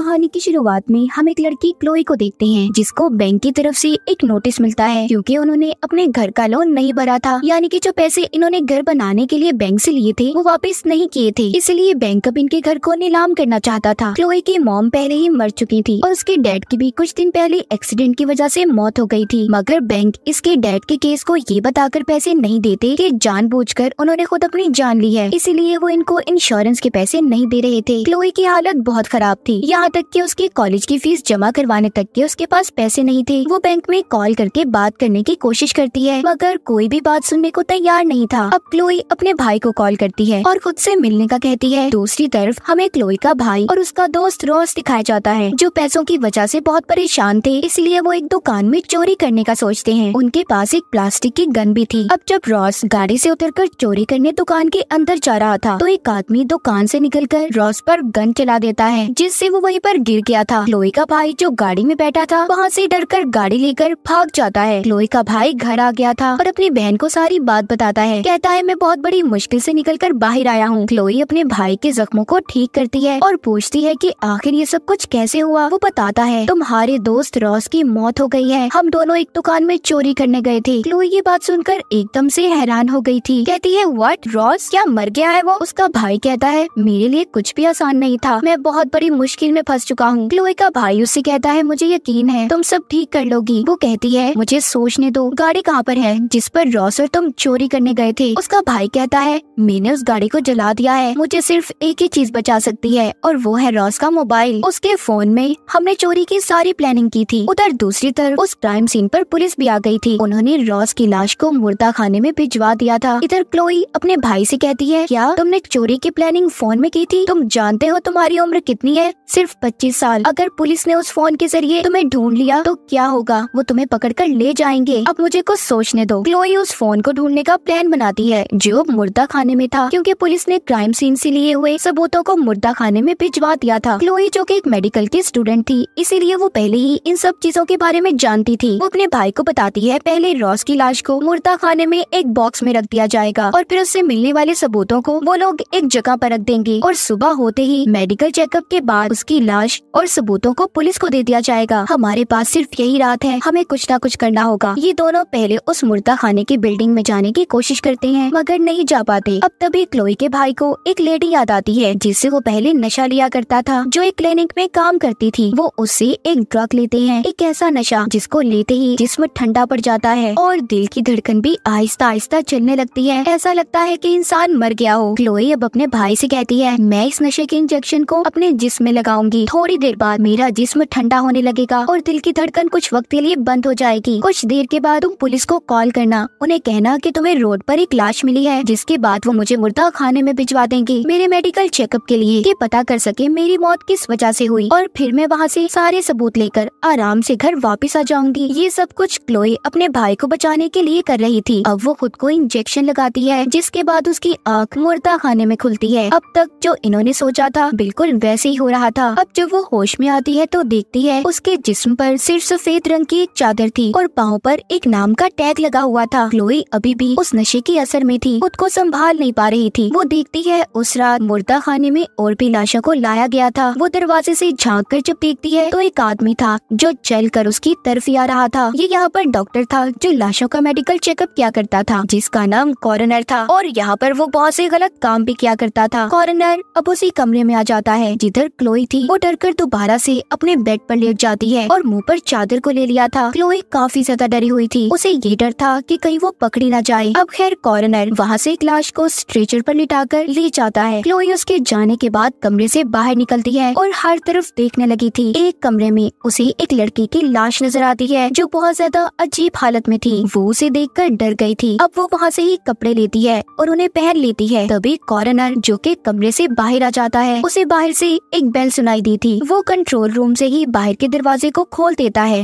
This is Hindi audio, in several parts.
कहानी की शुरुआत में हम एक लड़की क्लोई को देखते हैं, जिसको बैंक की तरफ से एक नोटिस मिलता है क्योंकि उन्होंने अपने घर का लोन नहीं भरा था। यानी कि जो पैसे इन्होंने घर बनाने के लिए बैंक से लिए थे वो वापस नहीं किए थे, इसलिए बैंक अब इनके घर को नीलाम करना चाहता था। क्लोई की मॉम पहले ही मर चुकी थी और उसके डैड की भी कुछ दिन पहले एक्सीडेंट की वजह से मौत हो गई थी, मगर बैंक इसके डैड के केस को ये बताकर पैसे नहीं देते कि जानबूझकर उन्होंने खुद अपनी जान ली है, इसीलिए वो इनको इंश्योरेंस के पैसे नहीं दे रहे थे। क्लोई की हालत बहुत खराब थी, यहाँ तक कि उसके कॉलेज की फीस जमा करवाने तक के उसके पास पैसे नहीं थे। वो बैंक में कॉल करके बात करने की कोशिश करती है, मगर कोई भी बात सुनने को तैयार नहीं था। अब क्लोई अपने भाई को कॉल करती है और खुद से मिलने का कहती है। दूसरी तरफ हमें क्लोई का भाई और उसका दोस्त रॉस दिखाया जाता है, जो पैसों की वजह से बहुत परेशान थे, इसलिए वो एक दुकान में चोरी करने का सोचते हैं। उनके पास एक प्लास्टिक की गन भी थी। अब जब रॉस गाड़ी से उतरकर चोरी करने दुकान के अंदर जा रहा था तो एक आदमी दुकान से निकलकर रॉस पर गन चला देता है, जिससे वो वहीं पर गिर गया था। क्लोई का भाई जो गाड़ी में बैठा था वहाँ से डरकर गाड़ी लेकर भाग जाता है। क्लोई का भाई घर आ गया था और अपनी बहन को सारी बात बताता है। कहता है मैं बहुत बड़ी मुश्किल से निकलकर बाहर आया हूँ। क्लोई अपने भाई के जख्मों को ठीक करती है और पूछती है कि आखिर ये सब कुछ कैसे हुआ। वो बताता है तुम्हारे दोस्त रॉस की मौत हो गई है, हम दोनों एक दुकान में चोरी करने गए थे। क्लोई ये बात सुनकर एकदम से हैरान हो गई थी। कहती है व्हाट, रॉस क्या मर गया है वो? उसका भाई कहता है मेरे लिए कुछ भी आसान नहीं था, मैं बहुत बड़ी मुश्किल में फंस चुका हूँ। क्लोई का भाई उससे कहता है मुझे यकीन है तुम सब ठीक कर लोगी। वो कहती है मुझे सोचने दो, गाड़ी कहाँ पर है जिस पर रॉस और तुम चोरी करने गए थे? उसका भाई कहता है मैंने उस गाड़ी को जला दिया है, मुझे सिर्फ एक ही चीज बचा सकती है और वो है रॉस का मोबाइल। उसके फोन में हमने चोरी की सारी प्लानिंग की थी। उधर दूसरी तरफ उस क्राइम सीन पर पुलिस भी आ गई थी, उन्होंने रॉस की लाश को मुर्दा खाने में भिजवा दिया था। इधर क्लोई अपने भाई से कहती है क्या तुमने चोरी की प्लानिंग फोन में की थी? तुम जानते हो तुम्हारी उम्र कितनी है? सिर्फ 25 साल। अगर पुलिस ने उस फोन के जरिए तुम्हें ढूंढ लिया तो क्या होगा? वो तुम्हें पकड़कर ले जाएंगे। अब मुझे कुछ सोचने दो। क्लोई उस फोन को ढूंढने का प्लान बनाती है जो मुर्दा खाने में था, क्योंकि पुलिस ने क्राइम सीन से लिए हुए सबूतों को मुर्दा खाने में भिजवा दिया था। क्लोई जो कि एक मेडिकल की स्टूडेंट थी, इसीलिए वो पहले ही इन सब चीजों के बारे में जानती थी। वो अपने भाई को बताती है पहले रॉस की लाश को मुर्दा खाने में एक बॉक्स में रख दिया जाएगा और फिर उससे मिलने वाले सबूतों को वो लोग एक जगह पर रख देंगे और सुबह होते ही मेडिकल चेकअप के बाद उसकी लाश और सबूतों को पुलिस को दे दिया जाएगा। हमारे पास सिर्फ यही रात है, हमें कुछ ना कुछ करना होगा। ये दोनों पहले उस मुर्दा खाने की बिल्डिंग में जाने की कोशिश करते हैं, मगर नहीं जा पाते। अब तभी क्लोई के भाई को एक लेडी याद आती है जिससे वो पहले नशा लिया करता था, जो एक क्लिनिक में काम करती थी। वो उससे एक ड्रग लेते हैं, एक ऐसा नशा जिसको लेते ही जिस्म ठंडा पड़ जाता है और दिल की धड़कन भी आहिस्ता आहिस्ता चलने लगती है। ऐसा लगता है कि इंसान मर गया हो। क्लोई अब अपने भाई से कहती है मैं इस नशे के इंजेक्शन को अपने जिस्म में लगाऊंगी, थोड़ी देर बाद मेरा जिस्म ठंडा होने लगेगा और दिल की धड़कन कुछ वक्त के लिए बंद हो जाएगी। कुछ देर के बाद तुम पुलिस को कॉल करना, उन्हें कहना कि तुम्हें रोड पर एक लाश मिली है, जिसके बाद वो मुझे मुर्दा खाने में भिजवा देंगे मेरे मेडिकल चेकअप के लिए, कि पता कर सके मेरी मौत किस वजह से हुई, और फिर मैं वहाँ से सारे सबूत लेकर आराम से घर वापस आ जाऊंगी। ये सब कुछ क्लोई अपने भाई को बचाने के लिए कर रही थी। अब वो खुद को इंजेक्शन लगाती है, जिसके बाद उसकी आँख मुर्दा खाने में खुलती है। अब तक जो इन्होंने सोचा था बिल्कुल वैसे ही हो रहा था। अब जब वो होश में आती है तो देखती है उसके जिस्म पर सिर्फ सफेद रंग की एक चादर थी और पाँव पर एक नाम का टैग लगा हुआ था। क्लोई अभी भी उस नशे के असर में थी, खुद को संभाल नहीं पा रही थी। वो देखती है उस रात मुर्दा खाने में और भी लाशों को लाया गया था। वो दरवाजे से झांक कर जब देखती है तो एक आदमी था जो चलकर उसकी तरफ ही आ रहा था। ये यहाँ पर डॉक्टर था जो लाशों का मेडिकल चेकअप किया करता था, जिसका नाम कॉरोनर था, और यहाँ पर वो बहुत से गलत काम भी किया करता था। कॉरोनर अब उसी कमरे में आ जाता है जिधर क्लोई थी। वो डरकर दोबारा से अपने बेड पर लेट जाती है और मुंह पर चादर को ले लिया था। क्लोई काफी ज्यादा डरी हुई थी, उसे ये डर था कि कहीं वो पकड़ी ना जाए। अब खैर कॉरोनर वहाँ से एक लाश को स्ट्रेचर पर लिटाकर ले जाता है। क्लोई उसके जाने के बाद कमरे से बाहर निकलती है और हर तरफ देखने लगी थी। एक कमरे में उसे एक लड़की की लाश नजर आती है जो बहुत ज्यादा अजीब हालत में थी। वो उसे देखकर डर गई थी। अब वो वहाँ से ही कपड़े लेती है और उन्हें पहन लेती है। तभी कॉरोनर जो कि कमरे से बाहर आ जाता है, उसे बाहर से एक बेल सुनाई दी थी। वो कंट्रोल रूम से ही बाहर के दरवाजे को खोल देता है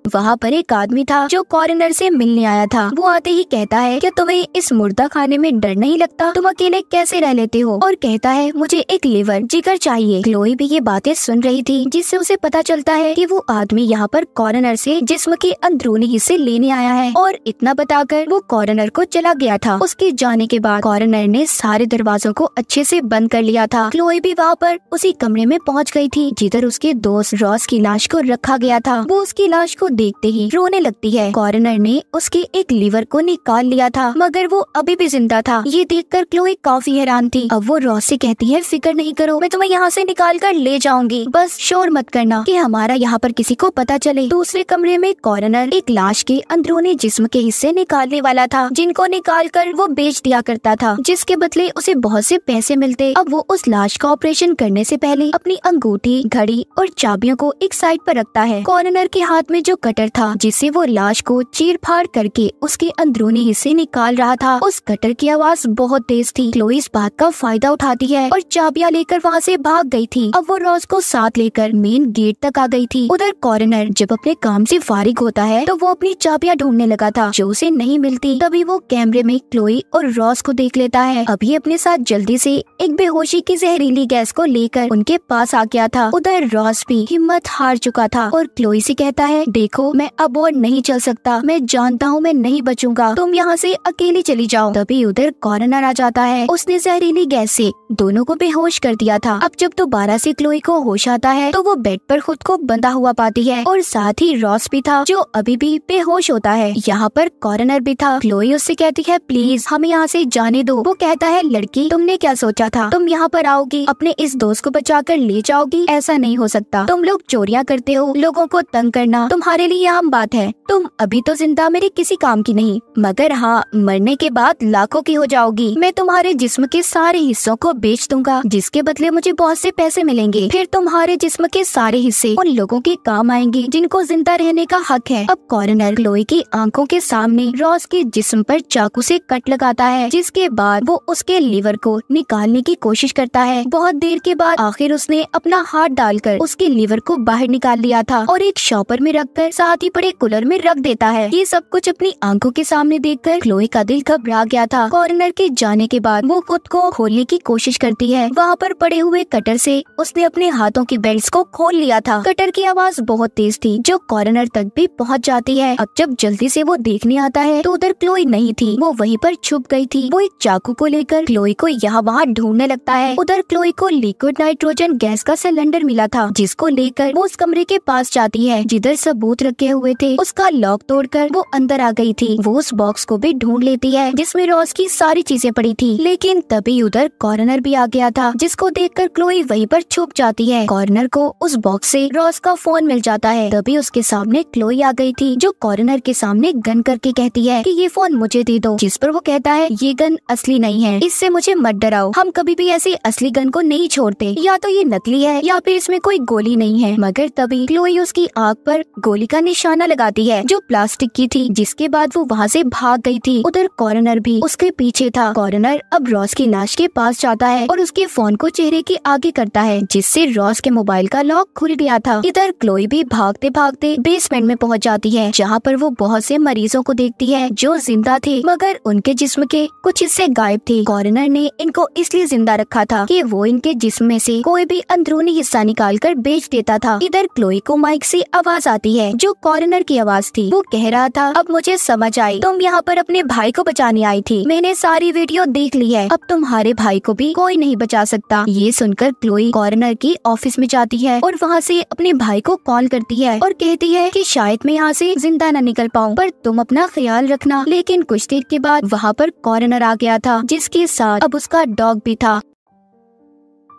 वहाँ पर एक आदमी था जो कॉर्नर से मिलने आया था। वो आते ही कहता है कि तुम्हें इस मुर्दा खाने में डर नहीं लगता, तुम अकेले कैसे रह लेते हो, और कहता है मुझे एक लिवर जिगर चाहिए। क्लोई भी ये बातें सुन रही थी, जिससे उसे पता चलता है कि वो आदमी यहाँ पर कॉर्नर से जिस्म के अंदरूनी हिस्से लेने आया है, और इतना बताकर वो कॉर्नर को चला गया था। उसके जाने के बाद कॉर्नर ने सारे दरवाजों को अच्छे से बंद कर लिया था। क्लोई भी वहाँ पर उसी कमरे में पहुँच गई थी जिधर उसके दोस्त रॉस की लाश को रखा गया था। वो उसकी लाश को देखते ही रोने लगती है। कॉर्नर ने उसके एक लीवर को निकाल लिया था, मगर वो अभी भी जिंदा था। ये देखकर क्लोई काफी हैरान थी। अब वो रॉस से कहती है, फिक्र नहीं करो, मैं तुम्हें यहाँ से निकाल कर ले जाऊंगी, बस शोर मत करना कि हमारा यहाँ पर किसी को पता चले। दूसरे कमरे में कॉर्नर एक लाश के अंदरूनी जिस्म के हिस्से निकालने वाला था, जिनको निकाल कर वो बेच दिया करता था, जिसके बदले उसे बहुत से पैसे मिलते। अब वो उस लाश का ऑपरेशन करने से पहले अपनी अंगूठी, घड़ी और चाबियों को एक साइड पर रखता है। कॉर्नर के हाथ में जो कटर था जिससे वो लाश को चीर फाड़ करके उसके अंदरूनी हिस्से निकाल रहा था, उस कटर की आवाज बहुत तेज थी। क्लोई इस बात का फायदा उठाती है और चाबियां लेकर वहाँ से भाग गई थी। अब वो रॉस को साथ लेकर मेन गेट तक आ गई थी। उधर कॉर्नर जब अपने काम से फारिग होता है तो वो अपनी चाबियां ढूंढने लगा था जो उसे नहीं मिलती। तभी वो कैमरे में क्लोई और रॉस को देख लेता है। अभी अपने साथ जल्दी से एक बेहोशी की जहरीली गैस को लेकर उनके पास आ गया था। उधर रॉस भी हिम्मत हार चुका था और क्लोई से कहता है, देखो मैं अब और नहीं चल सकता, मैं जानता हूँ मैं नहीं बचूंगा, तुम यहाँ से अकेली चली जाओ। तभी उधर कॉर्नर आ जाता है। उसने जहरीली गैस से दोनों को बेहोश कर दिया था। अब जब दोबारा से क्लोई को होश आता है तो वो बेड पर खुद को बंधा हुआ पाती है, और साथ ही रॉस भी था जो अभी भी बेहोश होता है। यहाँ पर कॉर्नर भी था। क्लोई उससे कहती है, प्लीज हमें यहाँ से जाने दो। वो कहता है, लड़की तुमने क्या सोचा था, तुम यहाँ पर आओगी, अपने इस दोस्त को बचाकर ले जाओगी, ऐसा नहीं हो सकता। तुम लोग चोरियां करते हो, लोगों को तंग करना तुम्हारे लिए आम बात है। तुम अभी तो जिंदा मेरे किसी काम की नहीं, मगर हाँ मरने के बाद लाखों की हो जाओगी। मैं तुम्हारे जिस्म के सारे हिस्सों को बेच दूंगा, जिसके बदले मुझे बहुत से पैसे मिलेंगे। फिर तुम्हारे जिस्म के सारे हिस्से उन लोगों के काम आएंगे जिनको जिंदा रहने का हक है। अब कॉर्नर क्लोई की आंखों के सामने रॉस के जिस्म पर चाकू से कट लगाता है, जिसके बाद वो उसके लीवर को निकालने की कोशिश करता है। बहुत देर के बाद आखिर उसने अपना हाथ डालकर उसके लीवर को बाहर निकाल लिया था और एक शॉपर में रखकर साथ ही पड़े कूलर में रख देता है। ये सब कुछ अपनी आंखों के सामने देखकर क्लोई का दिल घबरा गया था। कॉर्नर के जाने के बाद वो खुद को खोलने की कोशिश करती है। वहाँ पर पड़े हुए कटर से उसने अपने हाथों की बेल्ट को खोल लिया था। कटर की आवाज बहुत तेज थी जो कॉर्नर तक भी पहुँच जाती है। अब जब जल्दी से वो देखने आता है तो उधर क्लोई नहीं थी, वो वहीं पर छुप गई थी। वो एक चाकू को लेकर क्लोई को यहाँ वहाँ ढूंढने लगता है। उधर क्लोई को लिक्विड नाइट्रोजन गैस का सिलेंडर मिला था, जिसको लेकर वो उस कमरे के पास जाती है जिधर सबूत रखे हुए थे। उसका लॉक तोड़कर वो अंदर आ गई थी। वो उस बॉक्स को भी ढूंढ लेती है जिसमें रॉस की सारी चीजें पड़ी थी, लेकिन तभी उधर कॉर्नर भी आ गया था, जिसको देखकर क्लोई वहीं पर छुप जाती है। कॉर्नर को उस बॉक्स से रॉस का फोन मिल जाता है। तभी उसके सामने क्लोई आ गई थी जो कॉर्नर के सामने गन करके कहती है कि ये फोन मुझे दे दो, जिस पर वो कहता है, ये गन असली नहीं है, इससे मुझे मत डराओ, हम कभी भी ऐसी असली गन को नहीं छोड़ते, या तो ये नकली है या फिर इसमें कोई गोली नहीं है। मगर तभी क्लोई उसकी आंख पर गोली का निशाना लगाती है जो प्लास्टिक की थी, जिसके बाद वो वहाँ से भाग गई थी। उधर कॉर्नर भी उसके पीछे था। कॉर्नर अब रॉस की लाश के पास जाता है और उसके फोन को चेहरे के आगे करता है, जिससे रॉस के मोबाइल का लॉक खुल गया था। इधर क्लोई भी भागते भागते बेसमेंट में पहुँच जाती है, जहाँ पर वो बहुत से मरीजों को देखती है जो जिंदा थे, मगर उनके जिस्म के कुछ हिस्से गायब थे। कॉर्नर ने इनको इसलिए जिंदा रखा था कि वो इनके जिस्म में से कोई भी अंदरूनी हिस्सा निकाल कर बेच देता था। इधर क्लोई को माइक से आवाज आती है जो कॉर्नर की आवाज थी। वो कह रहा था, अब मुझे समझ आई, तुम यहाँ पर अपने भाई को बचाने आई थी, मैंने सारी वीडियो देख ली है, अब तुम्हारे भाई को भी कोई नहीं बचा सकता। ये सुनकर क्लोई कॉर्नर की ऑफिस में जाती है और वहाँ से अपने भाई को कॉल करती है और कहती है कि शायद मैं यहाँ से जिंदा न निकल पाऊँ, पर तुम अपना ख्याल रखना। लेकिन कुछ देर के बाद वहाँ पर कॉर्नर आ गया था, जिसके साथ अब उसका डॉग भी था।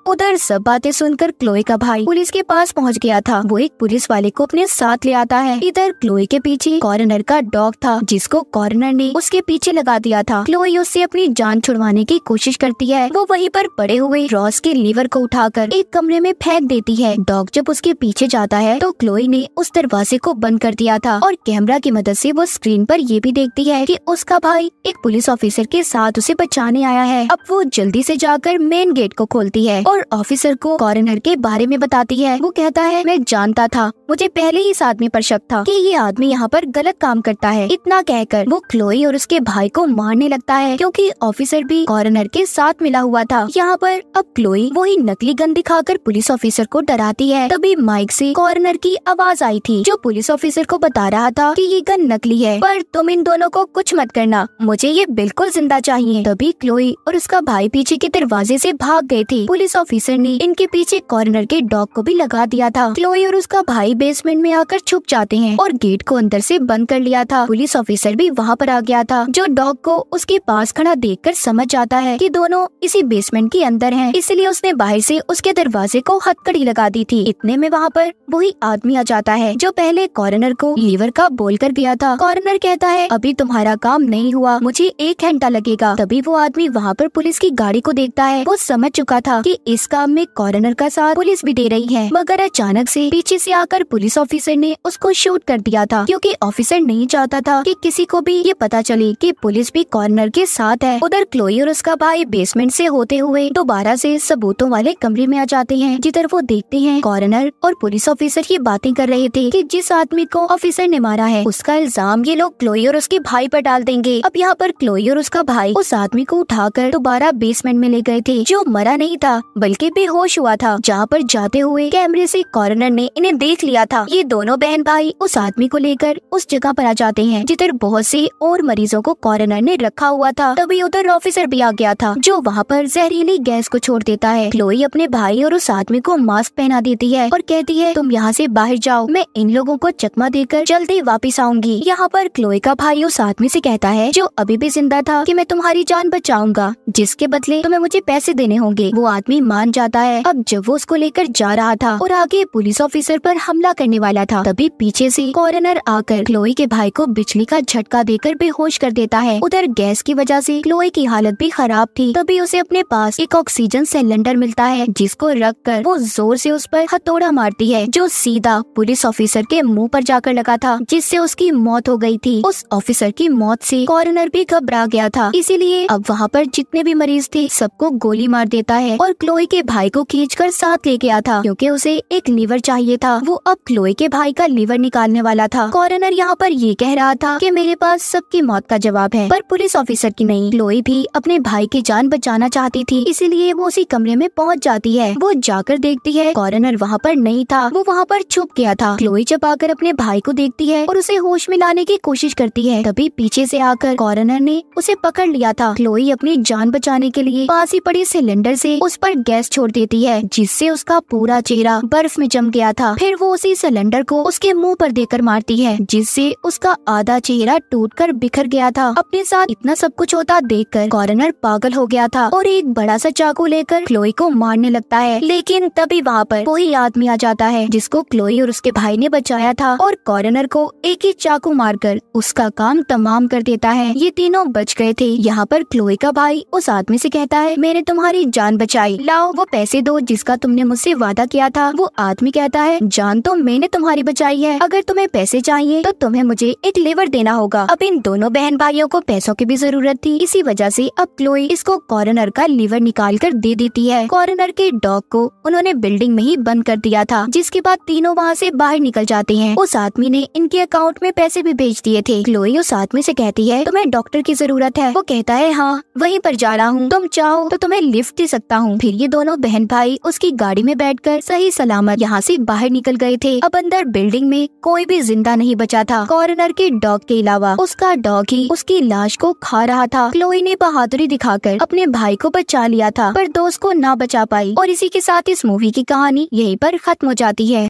उधर सब बातें सुनकर क्लोई का भाई पुलिस के पास पहुंच गया था। वो एक पुलिस वाले को अपने साथ ले आता है। इधर क्लोई के पीछे कॉर्नर का डॉग था, जिसको कॉर्नर ने उसके पीछे लगा दिया था। क्लोई उससे अपनी जान छुड़वाने की कोशिश करती है। वो वहीं पर पड़े हुए रॉस के लीवर को उठाकर एक कमरे में फेंक देती है। डॉग जब उसके पीछे जाता है तो क्लोई ने उस दरवाजे को बंद कर दिया था और कैमरा की मदद से वो स्क्रीन पर ये भी देखती है कि उसका भाई एक पुलिस ऑफिसर के साथ उसे बचाने आया है। अब वो जल्दी से जाकर मेन गेट को खोलती है और और ऑफिसर को कॉरोनर के बारे में बताती है। वो कहता है, मैं जानता था, मुझे पहले ही इस आदमी पर शक था कि ये आदमी यहाँ पर गलत काम करता है। इतना कहकर वो क्लोई और उसके भाई को मारने लगता है, क्योंकि ऑफिसर भी कॉरोनर के साथ मिला हुआ था। यहाँ पर अब क्लोई वही नकली गन दिखाकर पुलिस ऑफिसर को डराती है। तभी माइक से कॉरोनर की आवाज आई थी, जो पुलिस ऑफिसर को बता रहा था कि ये गन नकली है, पर तुम इन दोनों को कुछ मत करना, मुझे ये बिल्कुल जिंदा चाहिए। तभी क्लोई और उसका भाई पीछे के दरवाजे से भाग गए थे। पुलिस ऑफिसर ने इनके पीछे कॉर्नर के डॉग को भी लगा दिया था। क्लोई और उसका भाई बेसमेंट में आकर छुप जाते हैं और गेट को अंदर से बंद कर लिया था। पुलिस ऑफिसर भी वहाँ पर आ गया था, जो डॉग को उसके पास खड़ा देखकर समझ जाता है कि दोनों इसी बेसमेंट के अंदर हैं, इसलिए उसने बाहर से उसके दरवाजे को हथकड़ी लगा दी थी। इतने में वहाँ पर वही आदमी आ जाता है जो पहले कॉर्नर को लीवर का बोल कर गया था। कॉर्नर कहता है, अभी तुम्हारा काम नहीं हुआ, मुझे 1 घंटा लगेगा। तभी वो आदमी वहाँ पर पुलिस की गाड़ी को देखता है। वो समझ चुका था कि इस काम में कॉर्नर का साथ पुलिस भी दे रही है, मगर अचानक से पीछे से आकर पुलिस ऑफिसर ने उसको शूट कर दिया था, क्योंकि ऑफिसर नहीं चाहता था कि किसी को भी ये पता चले कि पुलिस भी कॉर्नर के साथ है। उधर क्लोई और उसका भाई बेसमेंट से होते हुए दोबारा से सबूतों वाले कमरे में आ जाते हैं, जिधर वो देखते हैं कॉर्नर और पुलिस ऑफिसर ये बातें कर रहे थे कि जिस आदमी को ऑफिसर ने मारा है उसका इल्जाम ये लोग क्लोई और उसके भाई पर डाल देंगे। अब यहाँ पर क्लोई और उसका भाई उस आदमी को उठाकर दोबारा बेसमेंट में ले गए थे, जो मरा नहीं था बल्कि बेहोश हुआ था। जहाँ पर जाते हुए कैमरे से कॉर्नर ने इन्हें देख लिया था। ये दोनों बहन भाई उस आदमी को लेकर उस जगह पर आ जाते हैं जिधर बहुत से और मरीजों को कॉर्नर ने रखा हुआ था। तभी उधर ऑफिसर भी आ गया था, जो वहाँ पर जहरीली गैस को छोड़ देता है। क्लोई अपने भाई और उस आदमी को मास्क पहना देती है और कहती है, तुम यहाँ से बाहर जाओ, मैं इन लोगों को चकमा देकर जल्दी वापस आऊंगी। यहाँ पर क्लोई का भाई उस आदमी से कहता है, जो अभी भी जिंदा था, कि मैं तुम्हारी जान बचाऊंगा, जिसके बदले तुम्हें मुझे पैसे देने होंगे। वो आदमी मान जाता है। अब जब वो उसको लेकर जा रहा था और आगे पुलिस ऑफिसर पर हमला करने वाला था, तभी पीछे से कॉर्नर आकर क्लोई के भाई को बिजली का झटका देकर बेहोश कर देता है। उधर गैस की वजह से क्लोई की हालत भी खराब थी। तभी उसे अपने पास एक ऑक्सीजन सिलेंडर मिलता है, जिसको रखकर वो जोर से उस पर हथौड़ा मारती है, जो सीधा पुलिस ऑफिसर के मुंह पर जाकर लगा था, जिससे उसकी मौत हो गई थी। उस ऑफिसर की मौत से कॉर्नर भी घबरा गया था, इसीलिए अब वहाँ पर जितने भी मरीज थे सबको गोली मार देता है और क्लोई के भाई को खींचकर साथ ले गया था, क्योंकि उसे एक लीवर चाहिए था। वो अब क्लोई के भाई का लीवर निकालने वाला था। कॉर्नर यहाँ पर ये कह रहा था कि मेरे पास सबकी मौत का जवाब है, पर पुलिस ऑफिसर की नहीं। क्लोई भी अपने भाई की जान बचाना चाहती थी, इसीलिए वो उसी कमरे में पहुँच जाती है। वो जाकर देखती है कॉर्नर वहाँ पर नहीं था, वो वहाँ पर छुप गया था। क्लोई जब आकर अपने भाई को देखती है और उसे होश में लाने की कोशिश करती है, तभी पीछे से आकर कॉर्नर ने उसे पकड़ लिया था। क्लोई अपनी जान बचाने के लिए पास ही पड़े सिलेंडर से उस पर गैस छोड़ देती है, जिससे उसका पूरा चेहरा बर्फ में जम गया था। फिर वो उसी सिलेंडर को उसके मुंह पर देकर मारती है, जिससे उसका आधा चेहरा टूटकर बिखर गया था। अपने साथ इतना सब कुछ होता देखकर कॉर्नर पागल हो गया था और एक बड़ा सा चाकू लेकर क्लोई को मारने लगता है। लेकिन तभी वहाँ पर वही आदमी आ जाता है जिसको क्लोई और उसके भाई ने बचाया था, और कॉर्नर को एक ही चाकू मारकर उसका काम तमाम कर देता है। ये तीनों बच गए थे। यहाँ पर क्लोई का भाई उस आदमी से कहता है, मैंने तुम्हारी जान बचाई, लाओ वो पैसे दो जिसका तुमने मुझसे वादा किया था। वो आदमी कहता है, जान तो मैंने तुम्हारी बचाई है, अगर तुम्हें पैसे चाहिए तो तुम्हें मुझे एक लीवर देना होगा। अब इन दोनों बहन भाइयों को पैसों की भी जरूरत थी, इसी वजह से अब क्लोई इसको कॉर्नर का लीवर निकाल कर दे देती है। कॉर्नर के डॉग को उन्होंने बिल्डिंग में ही बंद कर दिया था, जिसके बाद तीनों वहाँ से बाहर निकल जाते हैं। उस आदमी ने इनके अकाउंट में पैसे भी भेज दिए थे। क्लोई उस आदमी से कहती है, तुम्हें डॉक्टर की जरूरत है। वो कहता है, हाँ वहीं पर जा रहा हूँ, तुम चाहो तो तुम्हें लिफ्ट दे सकता हूँ। फिर ये दोनों बहन भाई उसकी गाड़ी में बैठकर सही सलामत यहाँ से बाहर निकल गए थे। अब अंदर बिल्डिंग में कोई भी जिंदा नहीं बचा था, कॉर्नर के डॉग के अलावा। उसका डॉग ही उसकी लाश को खा रहा था। क्लोई ने बहादुरी दिखाकर अपने भाई को बचा लिया था, पर दोस्त को ना बचा पाई। और इसी के साथ इस मूवी की कहानी यहीं पर खत्म हो जाती है।